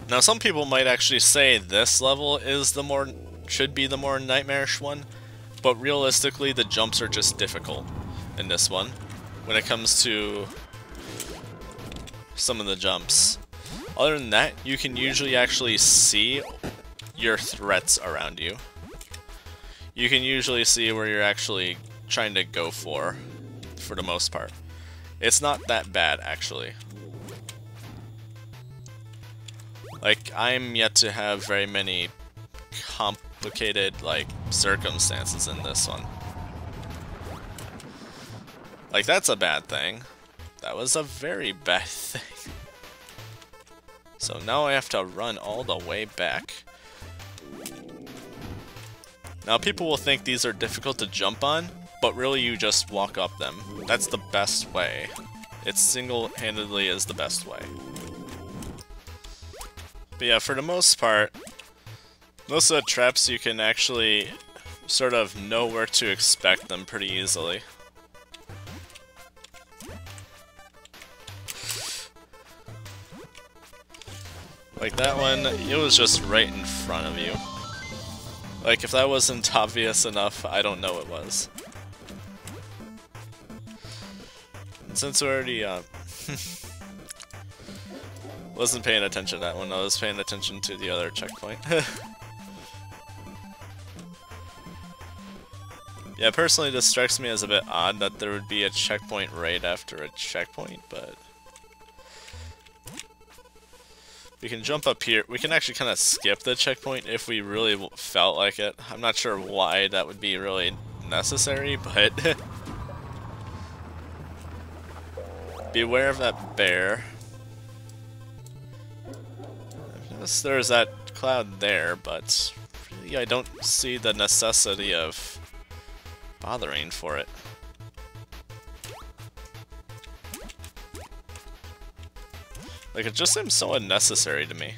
Now, some people might actually say this level is should be the more nightmarish one, but realistically, the jumps are just difficult in this one when it comes to some of the jumps. Other than that, you can usually actually see your threats around you. You can usually see where you're actually trying to go for the most part. It's not that bad, actually. Like, I'm yet to have very many complicated, like, circumstances in this one. Like, that's a bad thing. That was a very bad thing. So now I have to run all the way back. Now, people will think these are difficult to jump on, but really you just walk up them. That's the best way. It single-handedly is the best way. But yeah, for the most part, most of the traps you can actually sort of know where to expect them pretty easily. Like that one, it was just right in front of you. Like, if that wasn't obvious enough, I don't know it was. And since we're already, wasn't paying attention to that one, I was paying attention to the other checkpoint. Yeah, personally this strikes me as a bit odd that there would be a checkpoint right after a checkpoint, but... we can jump up here. We can actually kind of skip the checkpoint if we really felt like it. I'm not sure why that would be really necessary, but... beware of that bear. I guess there's that cloud there, but really I don't see the necessity of bothering for it. Like, it just seems so unnecessary to me.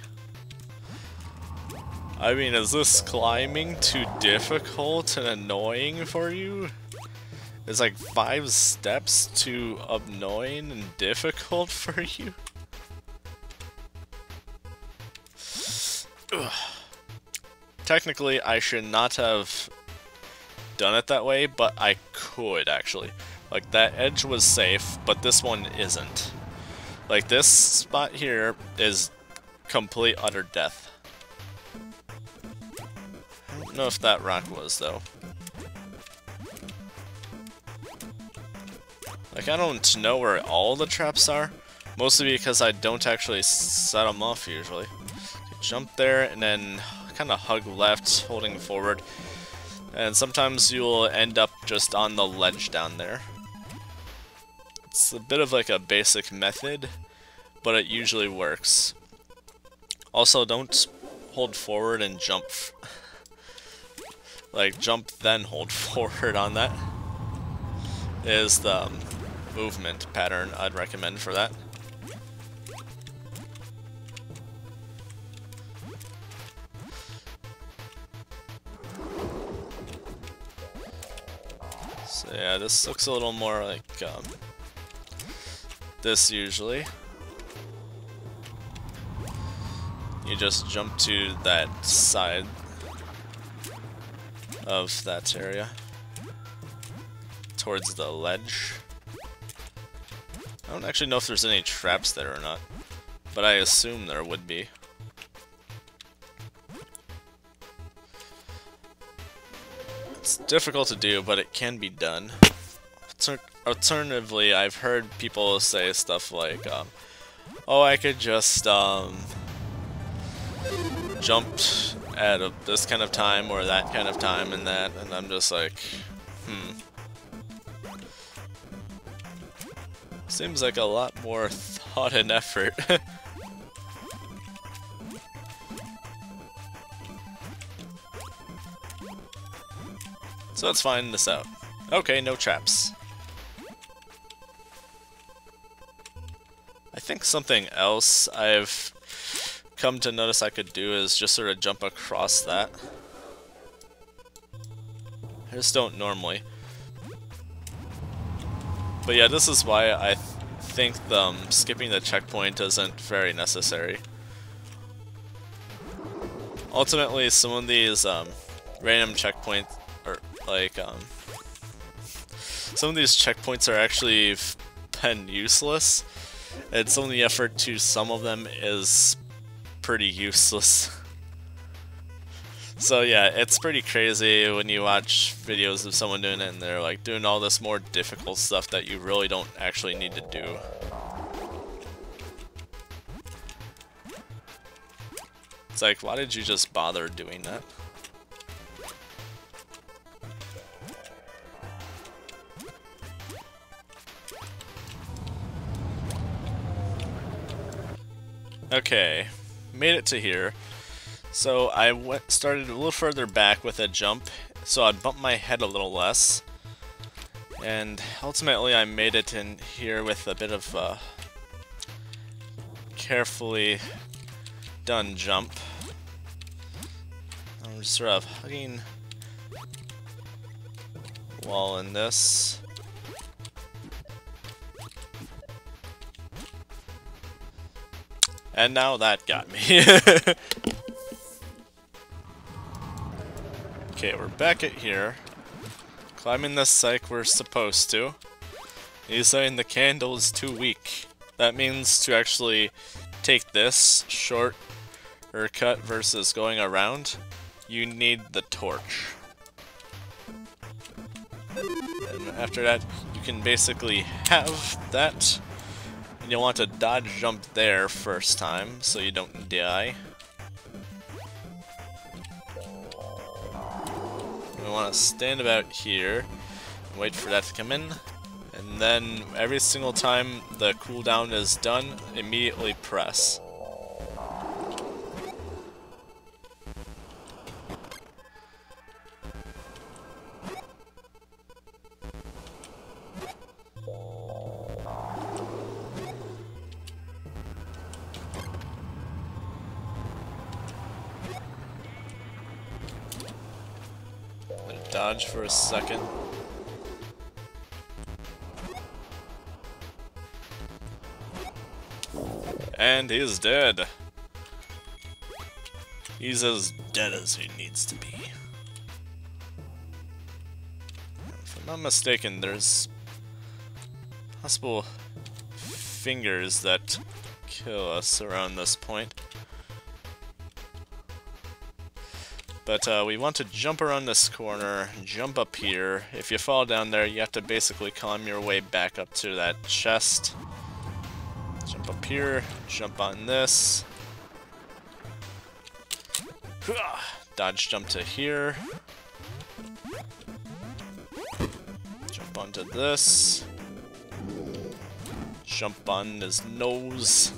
I mean, is this climbing too difficult and annoying for you? Is like 5 steps too annoying and difficult for you? Ugh. Technically, I should not have done it that way, but I could actually. Like, that edge was safe, but this one isn't. Like, this spot here is complete utter death. I don't know if that rock was, though. Like, I don't know where all the traps are, mostly because I don't actually set them off usually. Jump there, and then kind of hug left, holding forward. And sometimes you'll end up just on the ledge down there. It's a bit of like a basic method, but it usually works. Also, don't hold forward and jump. Like, jump then hold forward on that. Is the movement pattern I'd recommend for that. So yeah, this looks a little more like this usually. You just jump to that side of that area towards the ledge. I don't actually know if there's any traps there or not, but I assume there would be. It's difficult to do, but it can be done. Alternatively, I've heard people say stuff like, oh, I could just jump at this kind of time or that kind of time and that, and I'm just like, Seems like a lot more thought and effort. So let's find this out. Okay, no traps. I think something else I've come to notice I could do is just sort of jump across that. I just don't normally. But yeah, this is why I think skipping the checkpoint isn't very necessary. Ultimately, some of these random checkpoints, or like some of these checkpoints are actually been useless, and some of the effort to some of them is pretty useless. So yeah, it's pretty crazy when you watch videos of someone doing it and they're like doing all this more difficult stuff that you really don't actually need to do. It's like, why did you just bother doing that? Okay, made it to here. So I started a little further back with a jump, so I'd bump my head a little less. And ultimately I made it in here with a bit of a carefully done jump. I'm just sort of hugging the wall in this. And now that got me. Okay, we're back at here. Climbing this like we're supposed to. He's saying the candle is too weak. That means to actually take this short cut versus going around, you need the torch. And after that, you can basically have that. And you'll want to dodge jump there first time so you don't die. We want to stand about here and wait for that to come in, and then every single time the cooldown is done, immediately press. Dodge for a second. And he's dead. He's as dead as he needs to be. If I'm not mistaken, there's possible fingers that kill us around this point. But we want to jump around this corner, jump up here. If you fall down there, you have to basically climb your way back up to that chest. Jump up here, jump on this. Dodge jump to here. Jump onto this. Jump on his nose.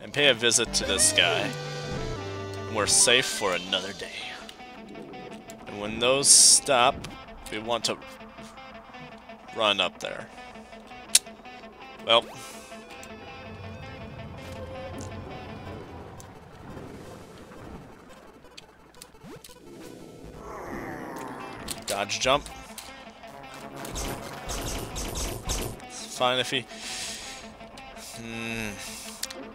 And pay a visit to this guy. We're safe for another day. And when those stop, we want to run up there. Well, dodge jump. It's fine if he...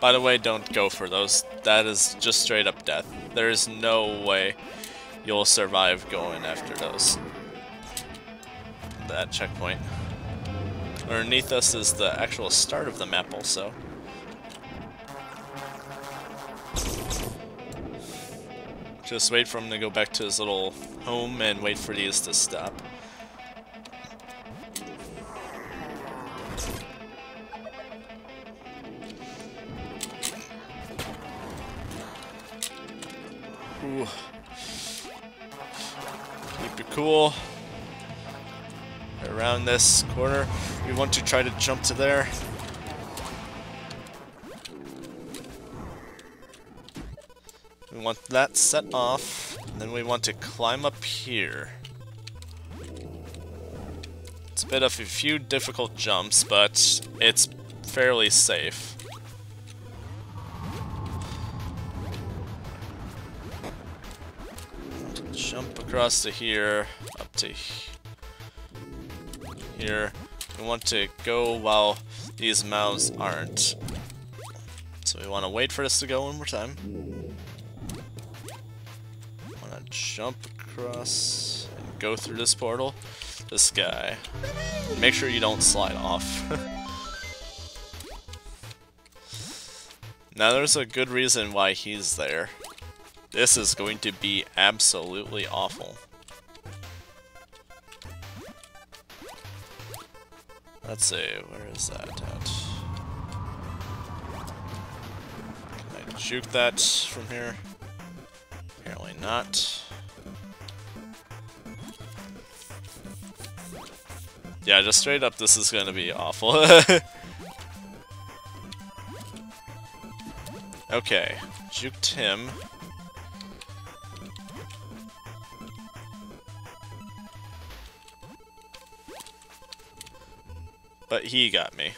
By the way, don't go for those. That is just straight up death. There is no way you'll survive going after those. That checkpoint. Underneath us is the actual start of the map also. Just wait for him to go back to his little home and wait for these to stop. Ooh. Keep it cool. Around this corner, we want to try to jump to there. We want that set off, and then we want to climb up here. It's a bit of a few difficult jumps, but it's fairly safe. Jump across to here, up to here. We want to go while these mouths aren't. So So we want to wait for this to go one more time. Want to jump across and go through this portal. This guy. Make sure you don't slide off. Now there's a good reason why he's there. This is going to be absolutely awful. Let's see, where is that at? Can I juke that from here? Apparently not. Yeah, just straight up, this is gonna be awful. Okay, juked him. But he got me.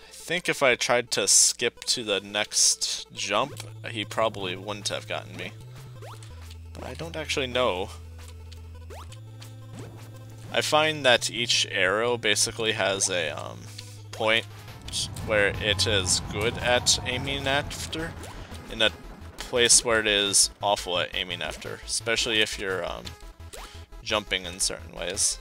I think if I tried to skip to the next jump, he probably wouldn't have gotten me. But I don't actually know. I find that each arrow basically has a point where it is good at aiming after, in a place where it is awful at aiming after, especially if you're jumping in certain ways.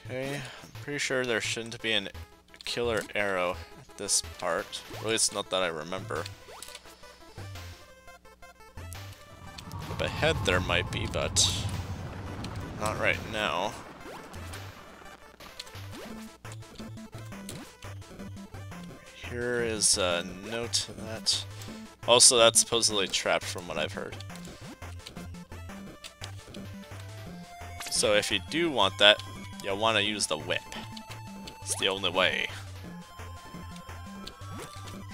Okay, I'm pretty sure there shouldn't be a killer arrow at this part. At least not that I remember. Up ahead there might be, but not right now. Here is a note to that. Also, that's supposedly trapped from what I've heard. So if you do want that, you'll want to use the whip. It's the only way.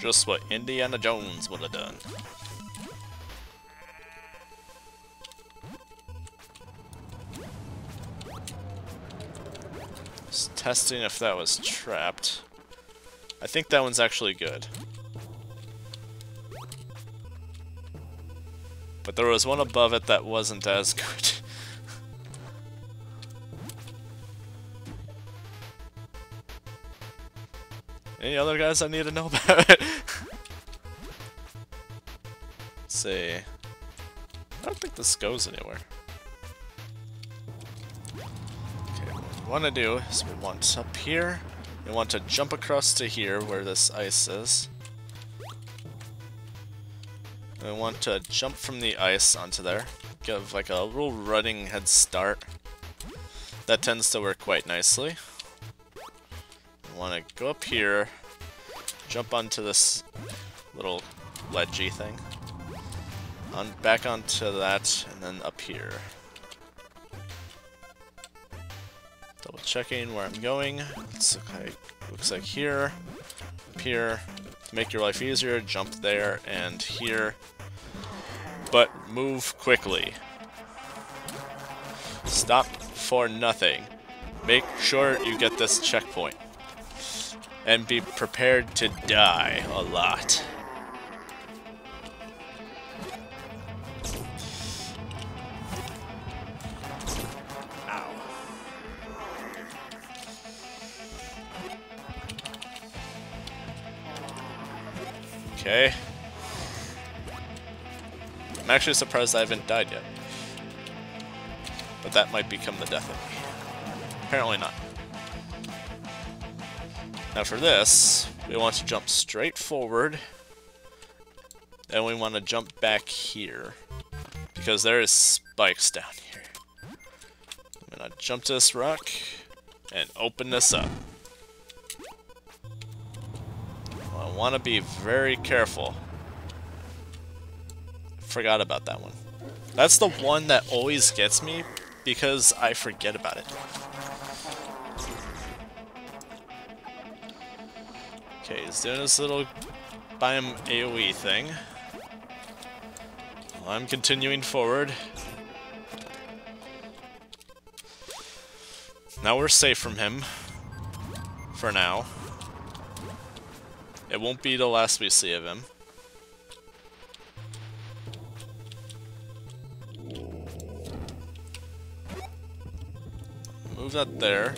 Just what Indiana Jones would have done. Just testing if that was trapped. I think that one's actually good. But there was one above it that wasn't as good. Any other guys I need to know about it? Let's see. I don't think this goes anywhere. Okay, what we want to do is we want up here. We want to jump across to here where this ice is. And we want to jump from the ice onto there. Give like a little running head start. That tends to work quite nicely. We want to go up here, jump onto this little ledgy thing, back onto that, and then up here. Double checking where I'm going. Looks like here, up here. To make your life easier, jump there and here. But move quickly. Stop for nothing. Make sure you get this checkpoint. And be prepared to die a lot. Ow. Okay. I'm actually surprised I haven't died yet. But that might become the death of me. Apparently not. Now for this, we want to jump straight forward, and we want to jump back here, because there is spikes down here. I'm going to jump to this rock, and open this up. Well, I want to be very careful. Forgot about that one. That's the one that always gets me, because I forget about it. Okay, he's doing this little Biome AoE thing. Well, I'm continuing forward. Now we're safe from him. For now. It won't be the last we see of him. Move that there.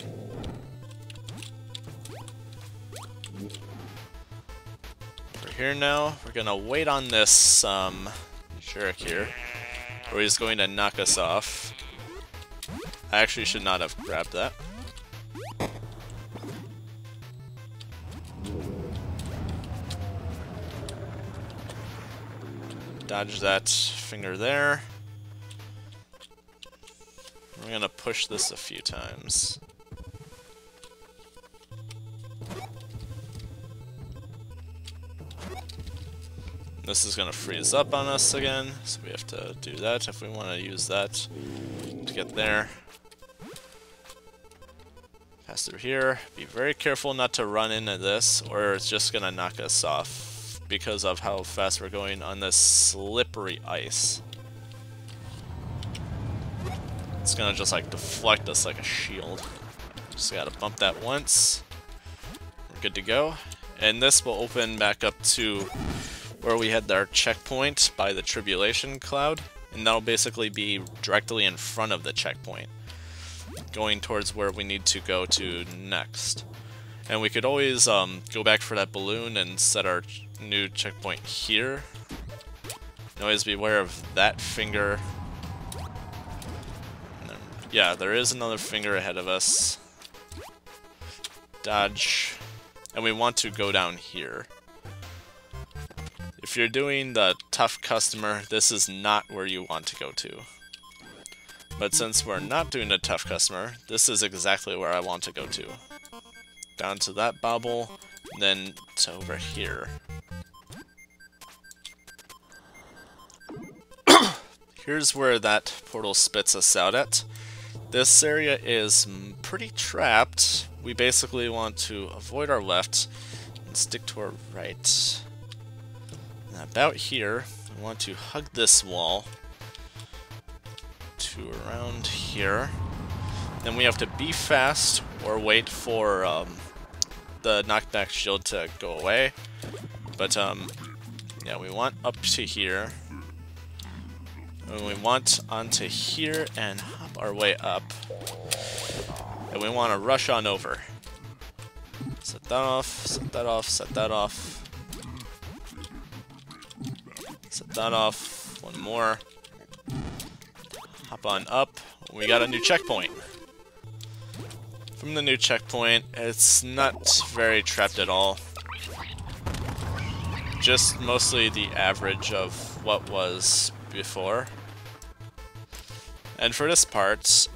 We're here now. We're gonna wait on this jerk here, or he's going to knock us off. I actually should not have grabbed that. Dodge that finger there. We're gonna push this a few times. This is gonna freeze up on us again, so we have to do that if we want to use that to get there. Pass through here. Be very careful not to run into this, or it's just gonna knock us off because of how fast we're going on this slippery ice. It's gonna just like deflect us like a shield. Just gotta bump that once. We're good to go. And this will open back up to where we had our checkpoint by the Tribulation cloud. And that'll basically be directly in front of the checkpoint, going towards where we need to go to next. And we could always go back for that balloon and set our new checkpoint here. And always be aware of that finger. And then, yeah, there is another finger ahead of us. Dodge. And we want to go down here. If you're doing the tough customer, this is not where you want to go to. But since we're not doing the tough customer, this is exactly where I want to go to. Down to that bobble, then to over here. Here's where that portal spits us out at. This area is pretty trapped. We basically want to avoid our left and stick to our right. And about here, we want to hug this wall to around here. Then we have to be fast or wait for the knockback shield to go away. But yeah, we want up to here. And we want onto here and hop our way up. And we want to rush on over. Set that off, set that off, set that off. Set that off. One more. Hop on up. We got a new checkpoint. From the new checkpoint, it's not very trapped at all. Just mostly the average of what was before. And for this part,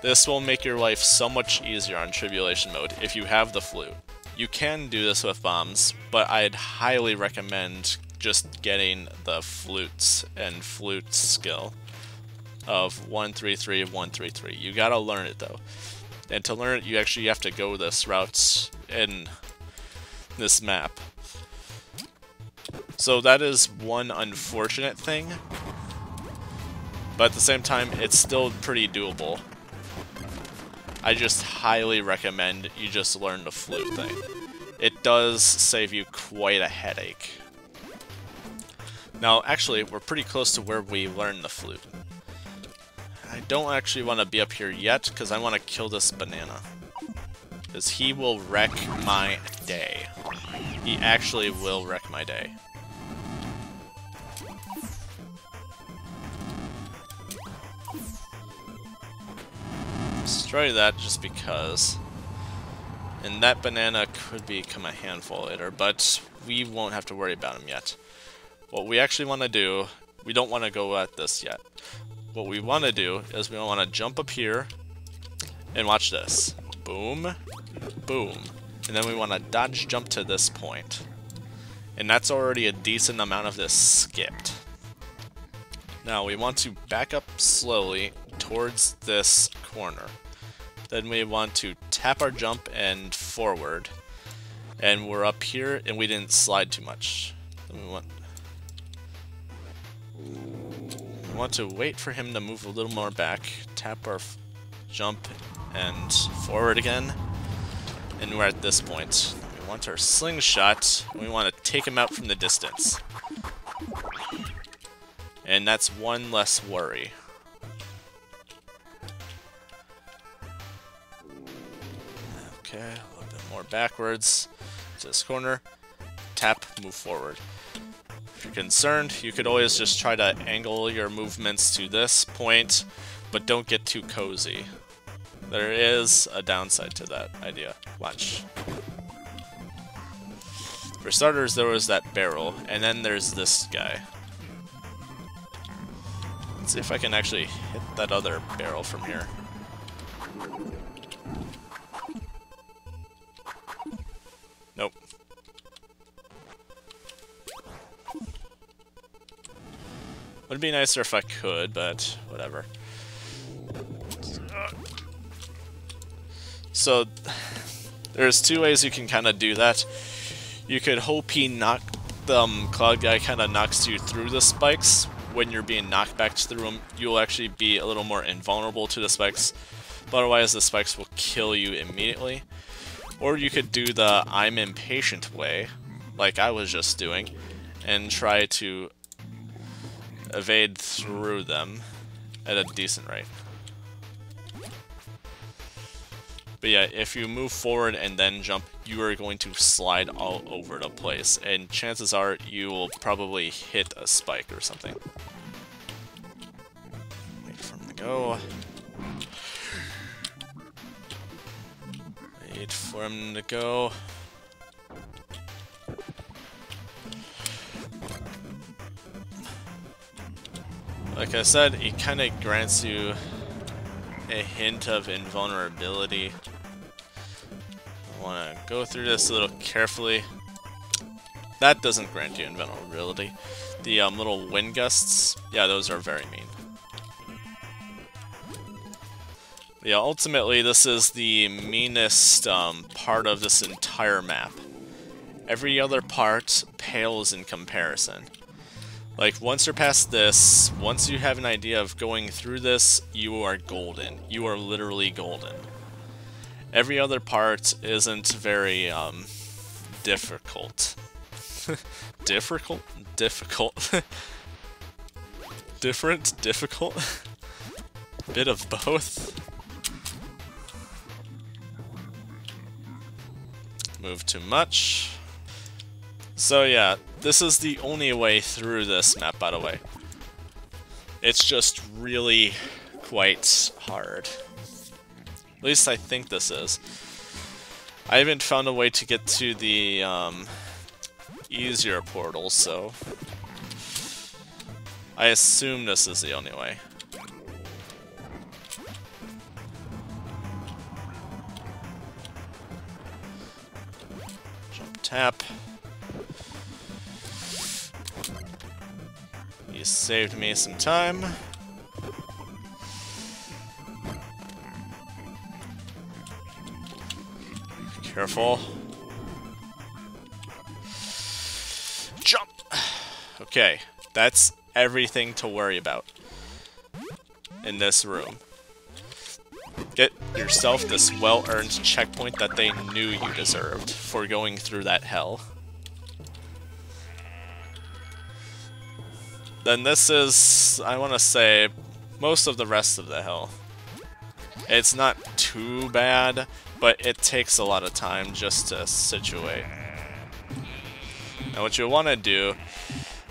this will make your life so much easier on Tribulation mode if you have the flute. You can do this with bombs, but I'd highly recommend just getting the flutes and flute skill of 133 of 133. You gotta learn it though. And to learn it, you actually have to go this route in this map. So that is one unfortunate thing, but at the same time, it's still pretty doable. I just highly recommend you just learn the flute thing. It does save you quite a headache. Now, actually, we're pretty close to where we learned the flute. I don't actually want to be up here yet, because I want to kill this banana. Because he will wreck my day. He actually will wreck my day. Destroy that just because. And that banana could become a handful later, but we won't have to worry about him yet. What we actually want to do, we don't want to go at this yet. What we want to do is we want to jump up here and watch this. Boom, boom. And then we want to dodge jump to this point. And that's already a decent amount of this skipped. Now we want to back up slowly towards this corner. Then we want to tap our jump and forward. And we're up here and we didn't slide too much. Then we want to wait for him to move a little more back, tap our jump, and forward again. And we're at this point. We want our slingshot, and we want to take him out from the distance. And that's one less worry. Okay, a little bit more backwards to this corner. Tap, move forward. If you're concerned, you could always just try to angle your movements to this point, but don't get too cozy. There is a downside to that idea. Watch. For starters, there was that barrel, and then there's this guy. Let's see if I can actually hit that other barrel from here. Nope. Would be nicer if I could, but whatever. So, there's two ways you can kind of do that. You could hope he Cloud Guy kind of knocks you through the spikes. When you're being knocked back through them, you'll actually be a little more invulnerable to the spikes. But otherwise, the spikes will kill you immediately. Or you could do the I'm impatient way, like I was just doing, and try to evade through them at a decent rate. But yeah, if you move forward and then jump, you are going to slide all over the place, and chances are you will probably hit a spike or something. Wait for him to go. Wait for him to go. Like I said, it kind of grants you a hint of invulnerability. I want to go through this a little carefully. That doesn't grant you invulnerability. The little wind gusts, yeah, those are very mean. Yeah, ultimately, this is the meanest part of this entire map. Every other part pales in comparison. Like, once you're past this, once you have an idea of going through this, you are golden. You are literally golden. Every other part isn't very, difficult. Difficult? Difficult. Different? Difficult? Bit of both. Move too much. So yeah, this is the only way through this map, by the way. It's just really quite hard. At least I think this is. I haven't found a way to get to the easier portals, so I assume this is the only way. Jump tap. You saved me some time. Careful. Jump! Okay, that's everything to worry about in this room. Get yourself this well-earned checkpoint that they knew you deserved for going through that hell. Then this is, I want to say, most of the rest of the hell. It's not too bad, but it takes a lot of time just to situate. Now what you want to do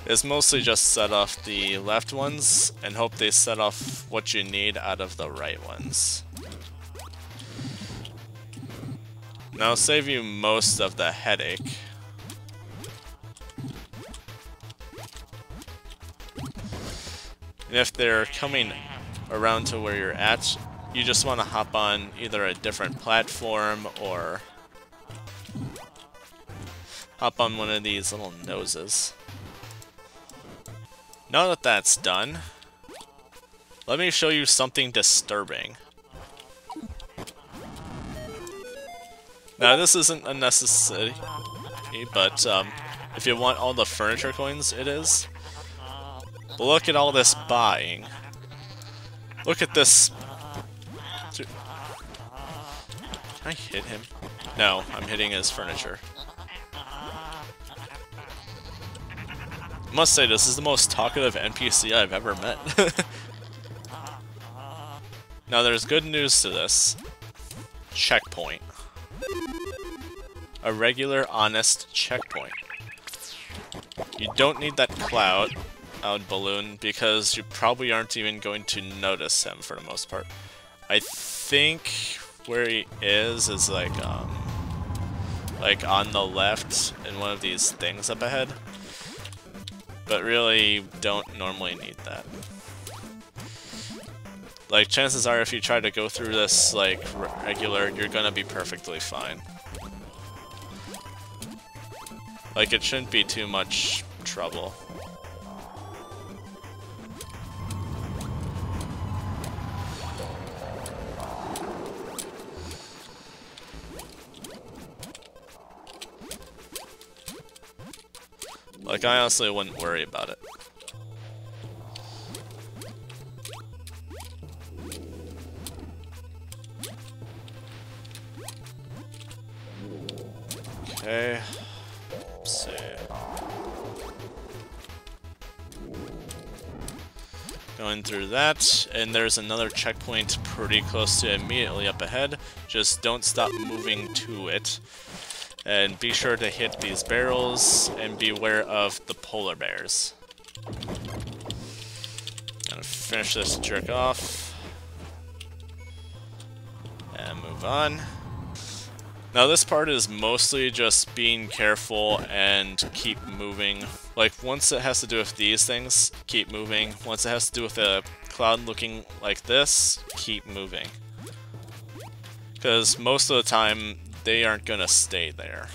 is mostly just set off the left ones and hope they set off what you need out of the right ones. Now save you most of the headache. And if they're coming around to where you're at, you just want to hop on either a different platform or hop on one of these little noses. Now that that's done, let me show you something disturbing. Now this isn't a necessity, but if you want all the furniture coins, it is. But look at all this buying. Look at this. Can I hit him? No, I'm hitting his furniture. I must say, this is the most talkative NPC I've ever met. Now, there's good news to this. Checkpoint. A regular, honest checkpoint. You don't need that cloud balloon because you probably aren't even going to notice him for the most part. I think where he is like on the left in one of these things up ahead. But really, don't normally need that. Like, chances are if you try to go through this, like, regular, you're gonna be perfectly fine. Like, it shouldn't be too much trouble. Like, I honestly wouldn't worry about it. Okay. Let's see. Going through that, and there's another checkpoint pretty close to immediately up ahead. Just don't stop moving to it. And be sure to hit these barrels, and beware of the polar bears. Gonna finish this jerk off. And move on. Now this part is mostly just being careful and keep moving. Like, once it has to do with these things, keep moving. Once it has to do with a cloud looking like this, keep moving. Because most of the time, they aren't gonna stay there.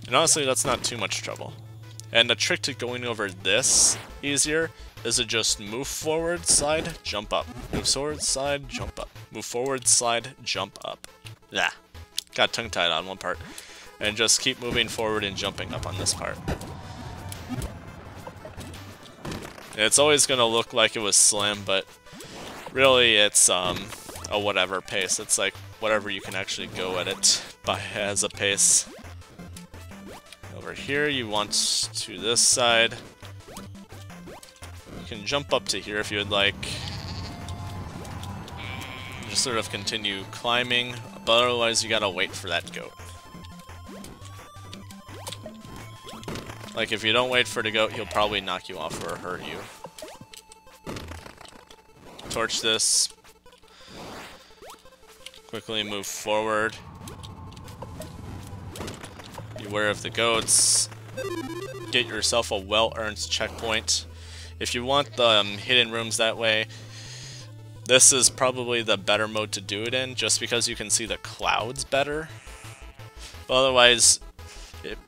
And honestly, that's not too much trouble. And the trick to going over this easier is to just move forward, slide, jump up. Move forward, slide, jump up. Move forward, slide, jump up. Yeah, got tongue-tied on one part. And just keep moving forward and jumping up on this part. And it's always gonna look like it was slim, but really it's a whatever pace. It's like whatever you can actually go at it by as a pace. Over here, you want to this side. You can jump up to here if you would like. Just sort of continue climbing, but otherwise you gotta wait for that goat. Like, if you don't wait for the goat, he'll probably knock you off or hurt you. Torch this. Quickly move forward. Beware of the goats. Get yourself a well-earned checkpoint. If you want the hidden rooms that way, this is probably the better mode to do it in, just because you can see the clouds better. But otherwise,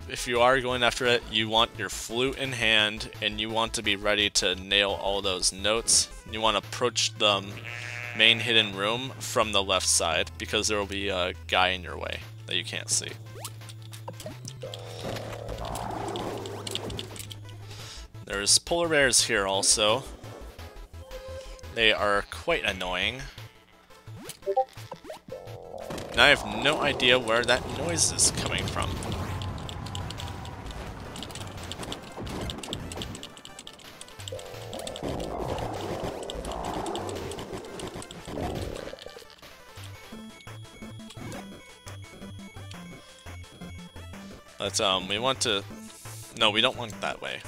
if you are going after it, you want your flute in hand, and you want to be ready to nail all those notes. You want to approach the main hidden room from the left side, because there will be a guy in your way that you can't see. There's polar bears here also. They are quite annoying. And I have no idea where that noise is coming from. But we want to... No, we don't want that way.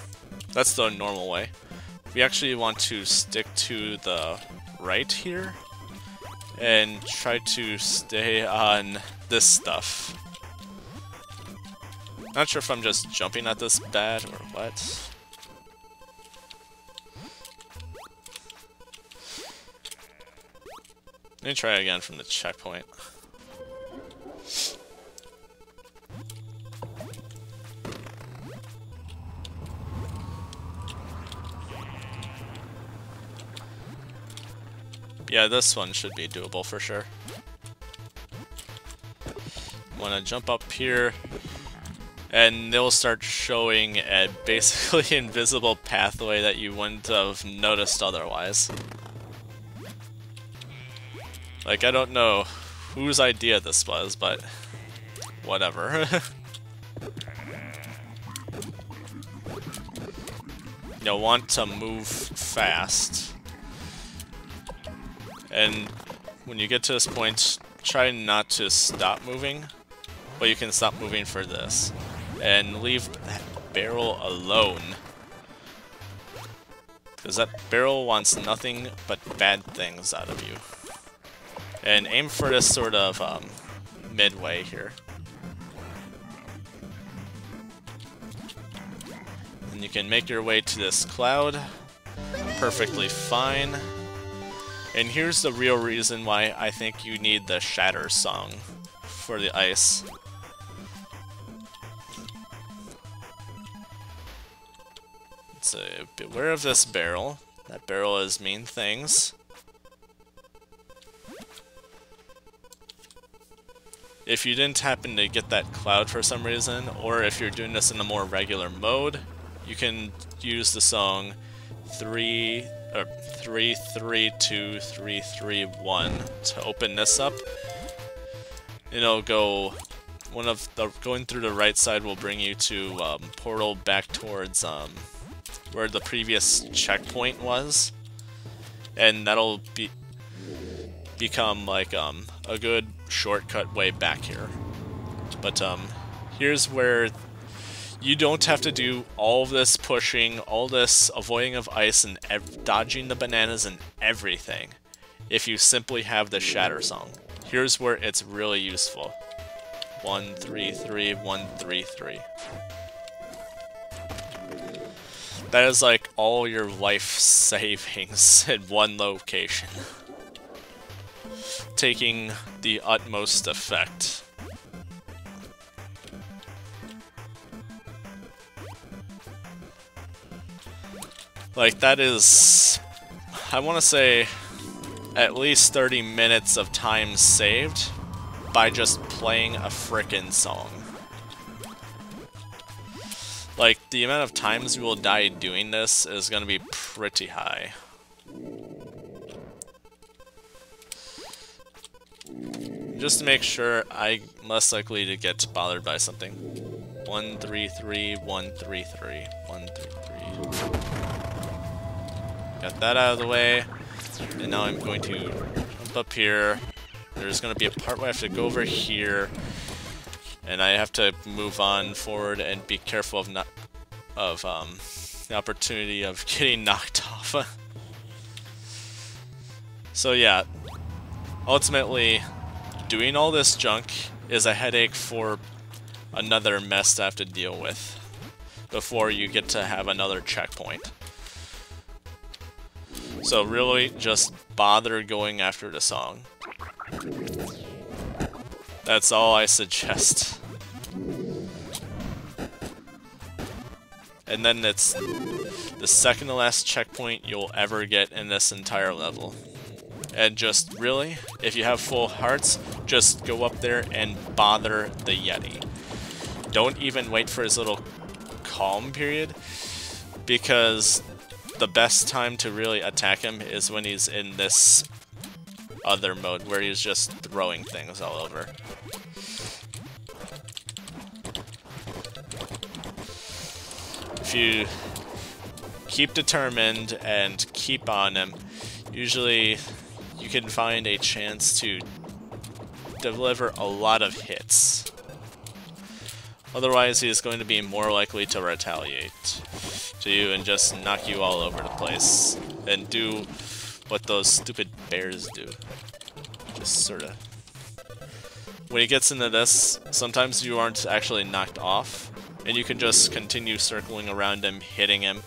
That's the normal way. We actually want to stick to the right here and try to stay on this stuff. Not sure if I'm just jumping at this bad or what. Let me try again from the checkpoint. Yeah, this one should be doable for sure. Want to jump up here, and they'll start showing a basically invisible pathway that you wouldn't have noticed otherwise. Like, I don't know whose idea this was, but whatever. You'll want to move fast. And when you get to this point, try not to stop moving, but you can stop moving for this. And leave that barrel alone. Because that barrel wants nothing but bad things out of you. And aim for this sort of midway here. And you can make your way to this cloud perfectly fine. And here's the real reason why I think you need the Shatter Song for the ice. So beware of this barrel. That barrel is mean things. If you didn't happen to get that cloud for some reason, or if you're doing this in a more regular mode, you can use the song 3, 3, 3, 2, 3, 3, 1 to open this up. And it'll go, going through the right side will bring you to portal back towards where the previous checkpoint was, and that'll become like a good shortcut way back here. But here's where you don't have to do all this pushing, all this avoiding of ice, and dodging the bananas and everything if you simply have the Shatter Song. Here's where it's really useful. 1, 3, 3, 1, 3, 3. That is like all your life savings in one location, taking the utmost effect. Like, that is, I want to say, at least 30 minutes of time saved by just playing a frickin' song. Like, the amount of times you will die doing this is going to be pretty high. Just to make sure, I'm less likely to get bothered by something. 1, 3, 3, 1, 3, 3, 1, 3, 3. Got that out of the way, and now I'm going to jump up here. There's going to be a part where I have to go over here, and I have to move on forward and be careful of the opportunity of getting knocked off. So yeah, ultimately, doing all this junk is a headache for another mess to have to deal with before you get to have another checkpoint. So really, just bother going after the song. That's all I suggest. And then it's the second to last checkpoint you'll ever get in this entire level. And just really, if you have full hearts, just go up there and bother the Yeti. Don't even wait for his little calm period, because the best time to really attack him is when he's in this other mode where he's just throwing things all over. If you keep determined and keep on him, usually you can find a chance to deliver a lot of hits. Otherwise, he is going to be more likely to retaliate to you and just knock you all over the place and do what those stupid bears do. Just sort of. When he gets into this, sometimes you aren't actually knocked off, and you can just continue circling around him, hitting him,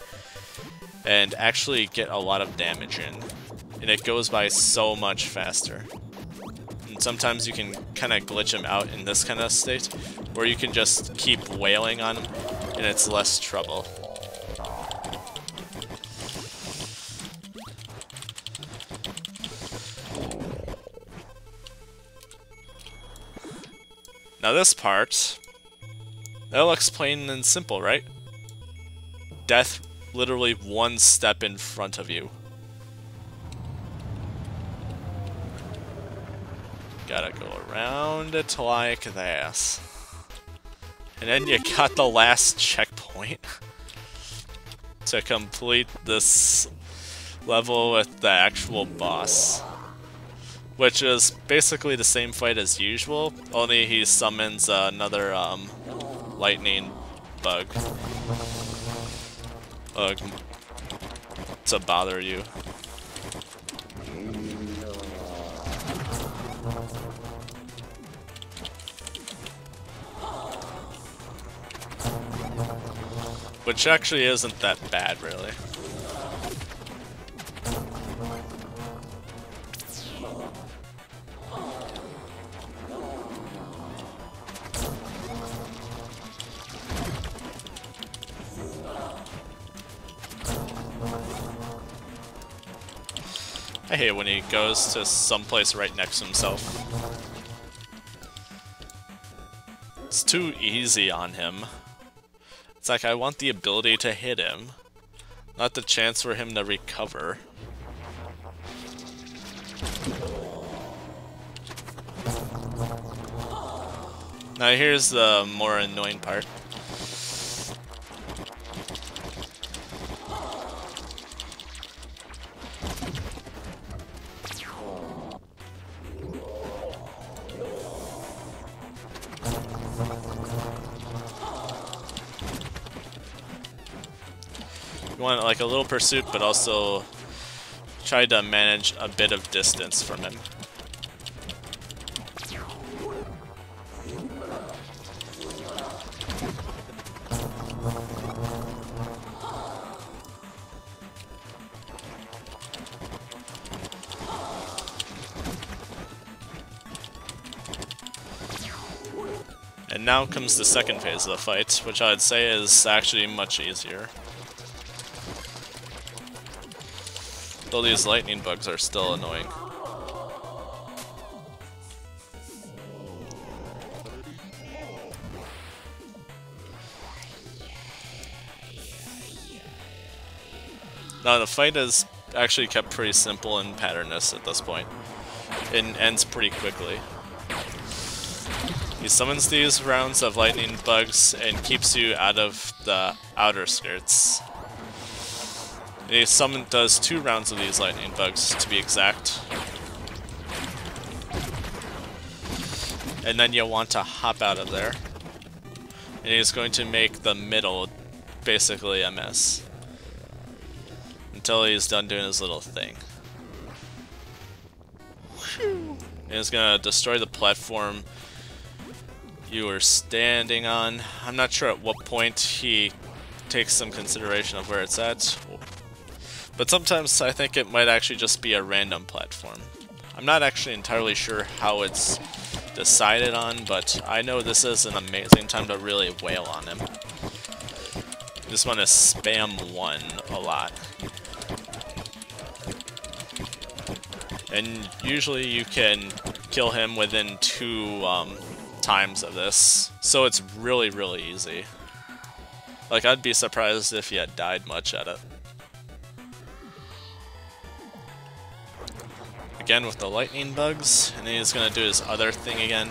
and actually get a lot of damage in. And it goes by so much faster. And sometimes you can kind of glitch him out in this kind of state, where you can just keep wailing on him, and it's less trouble. Now this part, that looks plain and simple, right? Death literally one step in front of you. Gotta go around it like this. And then you got the last checkpoint to complete this level with the actual boss. Which is basically the same fight as usual, only he summons another lightning bug to bother you. Which actually isn't that bad, really. I hate when he goes to someplace right next to himself. It's too easy on him. It's like I want the ability to hit him, not the chance for him to recover. Now here's the more annoying part. You want like a little pursuit, but also try to manage a bit of distance from him. And now comes the second phase of the fight, which I'd say is actually much easier. Though these lightning bugs are still annoying. Now the fight is actually kept pretty simple and patternless at this point. It ends pretty quickly. He summons these rounds of lightning bugs and keeps you out of the outer skirts. He does 2 rounds of these lightning bugs, to be exact. And then you'll want to hop out of there. And he's going to make the middle basically a mess. Until he's done doing his little thing. And he's gonna destroy the platform you were standing on. I'm not sure at what point he takes some consideration of where it's at. But sometimes I think it might actually just be a random platform. I'm not actually entirely sure how it's decided on, but I know this is an amazing time to really wail on him. You just want to spam 1 a lot. And usually you can kill him within 2 times of this, so it's really, really easy. Like, I'd be surprised if he had died much at it. Again with the lightning bugs, and then he's gonna do his other thing again.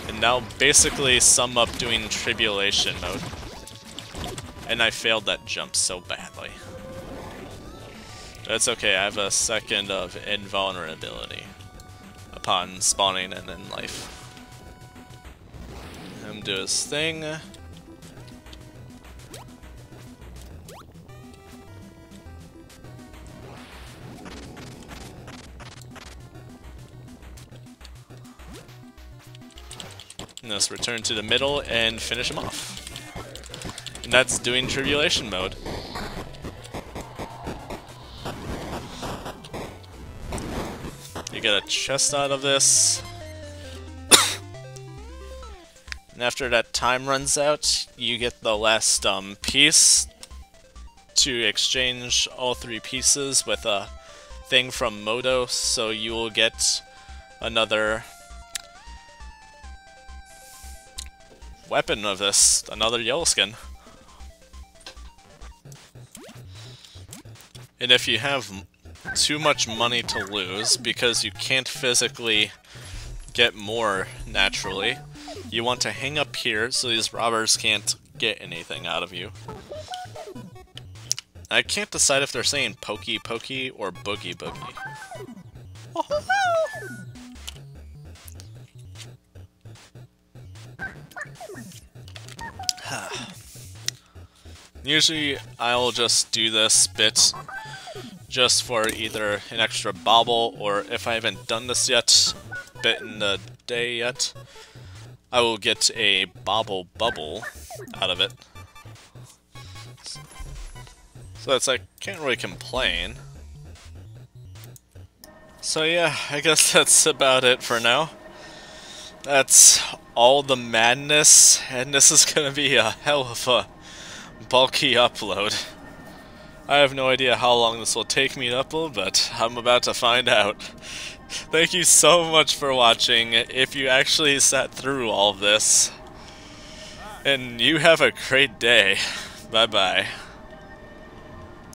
And now basically sum up doing Tribulation mode. And I failed that jump so badly. That's okay, I have a second of invulnerability upon spawning and in life. Let him do his thing. And let's return to the middle and finish him off. And that's doing Tribulation mode. You get a chest out of this. And after that time runs out, you get the last piece to exchange all 3 pieces with a thing from Modo, so you will get another weapon of this, another yellow skin. And if you have too much money to lose because you can't physically get more naturally, you want to hang up here so these robbers can't get anything out of you. I can't decide if they're saying pokey pokey or boogie boogie. Usually I'll just do this bit just for either an extra bauble, or if I haven't done this yet, bit in the day yet, I will get a bauble bubble out of it. So that's, I can't really complain. So yeah, I guess that's about it for now. That's all the madness, and this is gonna be a hell of a bulky upload. I have no idea how long this will take me to upload, but I'm about to find out. Thank you so much for watching, if you actually sat through all of this. And you have a great day. Bye-bye.